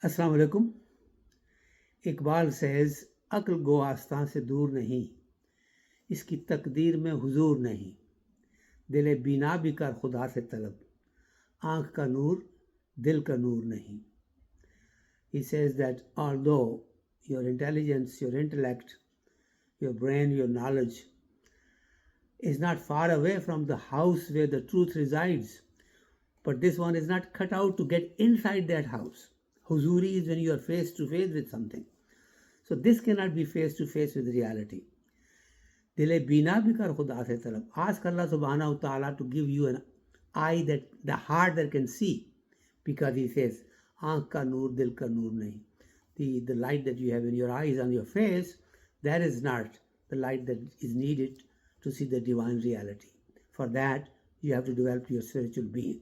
Assalamu alaikum. Iqbal says, अक्ल गो आस्तां से दूर नहीं, इसकी तकदीर में हुजूर नहीं, दिल बीना भी कर खुदा से तलब, आँख का नूर दिल का नूर नहीं. He says that although your intelligence, your intellect, your brain, your knowledge is not far away from the house where the truth resides, but this one is not cut out to get inside that house. Huzuri is when you are face to face with something. So this cannot be face to face with reality. Dile bina bhi kar khuda se talab. Ask Allah subhanahu wa ta'ala to give you an eye, that the heart that can see, because he says, aankh ka noor dil ka noor nahi. The light that you have in your eyes on your face, that is not the light that is needed to see the divine reality. For that, you have to develop your spiritual being.